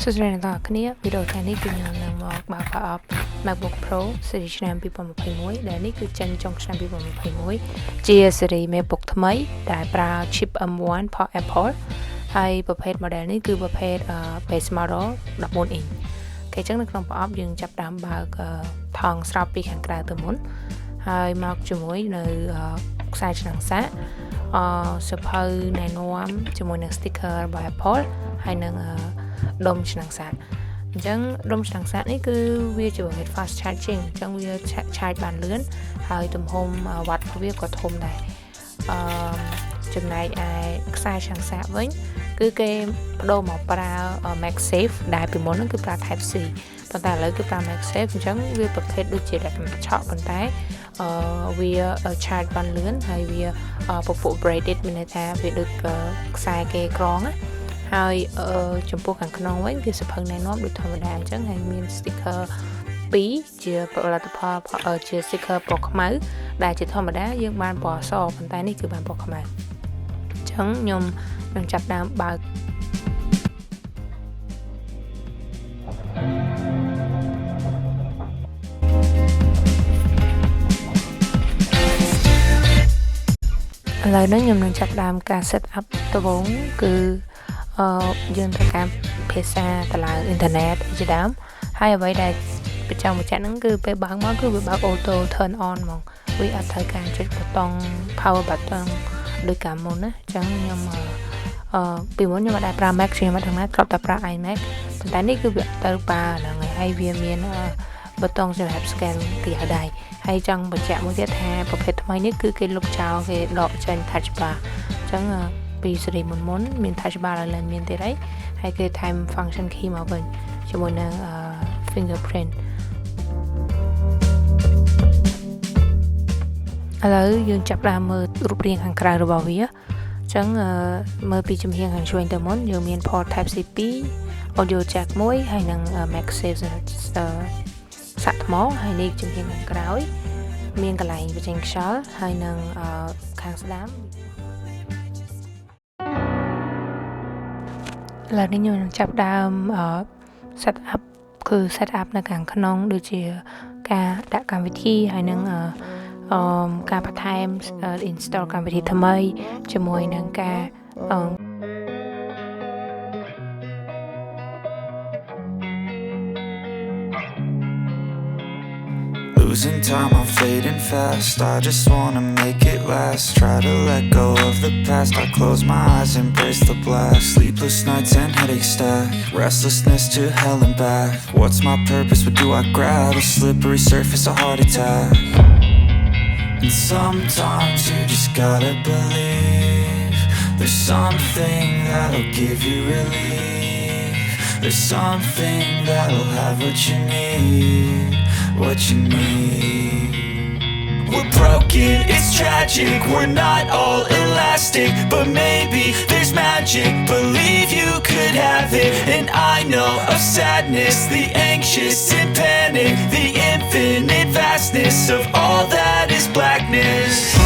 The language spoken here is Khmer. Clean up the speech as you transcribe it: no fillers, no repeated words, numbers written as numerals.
សួស្តីអ្នកទាំងអស់គ្នាវីដេអូថ្ងៃនេះគឺខ្ញុំនឹងមកបើកប្រអប់ MacBook Pro ស៊េរីឆ្នាំ2021ដែលនេះគឺចេញចុងឆ្នាំ2021ជាស៊េរី MacBook ថ្មីដែលប្រើ chip M1 របស់ Apple ហើយប្រភេទ model នេះគឺប្រភេទ base model 14 inch គេចឹងនៅក្នុងប្រអប់យើងចាប់តាមបើកថង់ស្រោបពីខាងក្រៅទៅមុនហើយមកជាមួយនៅខ្សែឆ្នាំងសាកសភៅណែនាំជាមួយនឹង sticker របស់ Apple ហើយនឹងដុំឆ្នាំងសាកអញ្ចឹងដុំឆ្នាំងសាកនេះគឺវាជាប្រភេទ fast charging អញ្ចឹងវា charge បានលឿនហើយទំហំវ៉ាត់របស់វាក៏ធំដែរចំណែកឯខ្សែឆ្នាំងសាកវិញគឺគេបដូរមកប្រើ MagSafe ដែលពីមុនហ្នឹងគឺប្រើ Type C ប៉ុន្តែឥឡូវគឺប្រើ MagSafe អញ្ចឹងវាប្រភេទដូចជាលក្ខណៈឆក់ប៉ុន្តែវា charge បានលឿនហើយវាពពុះ braided មានន័យថាវាដូចខ្សែគេក្រងណាហើយចំពោះខាងក្នុងវិញវាសភៅណែនាំដូចធម្មតាអញ្ចឹងហើយមាន sticker 2ជាផលិតផលជា sticker ពណ៌ខ្មៅដែលជាធម្មតាយើងបានពណ៌សប៉ុន្តែនេះគឺបានពណ៌ខ្មៅអញ្ចឹងខ្ញុំនឹងចាប់ដើមបើកឥឡូវនេះខ្ញុំនឹងចាប់ដើមការ set up ដំបូងគឺយើងត្រូវការភាសាតឡើងអ៊ីនធឺណិតជាដើមហើយអ្វីដែលបញ្ចាំហ្នឹងគឺពេលបើកមកគឺវាបើក auto turn on ហ្មងវាអត់ត្រូវការចុចប៊ូតុង power button ដូចកាលមុនណាអញ្ចឹងខ្ញុំពីមុនខ្ញុំអត់ដែរប្រើ Mac ខ្ញុំអត់ដឹងណាធ្លាប់តែប្រើ iMac ប៉ុន្តែនេះគឺវាទៅប្រើហ្នឹងហើយវាមានប៊ូតុងសម្រាប់ scan QR ដែរហើយចង់បញ្ជាក់មួយទៀតថាប្រភេទថ្មីនេះគឺគេលុបចោលគេដកចេញ touch bar អញ្ចឹងពីស៊េរីមុនមាន touch bar ឡើយមានទៀតហើយគេថែម function key មកវិញជាមួយនឹង fingerprint ឥឡូវយើងចាប់ដើមមើលរូបរាងខាងក្រៅរបស់វាអញ្ចឹងមើលពីចំហៀងខាងឆ្វេងទៅមុនយើងមាន port Type C 2 audio jack 1ហើយនឹង MagSafe សាក់ថ្មហើយនេះចំហៀងខាងក្រោយមានកន្លែងបញ្ចេញខ្យល់ហើយនឹងខាងស្ដាំឥឡូវនេះខ្ញុំនឹងចាប់ដើមset up គឺ set up នៅខាងក្នុងដូចជាការដាក់កម្មវិធីហើយនឹងការបន្ថែម install កម្មវិធីថ្មីជាមួយនឹងការ Losing time, I'm fading fast. I just wanna make it last. Try to let go of the past. I close my eyes, embrace the blast. Sleepless nights and headaches stack. Restlessness to hell and back. What's my purpose? What do I grab? A slippery surface, a heart attack. And sometimes you just gotta believe there's something that'll give you relief. There's something that'll have what you need. What you need. We're broken, it's tragic. We're not all elastic, but maybe there's magic. Believe you could have it. And I know of sadness, the anxious and panic, the infinite vastness of all that is blackness.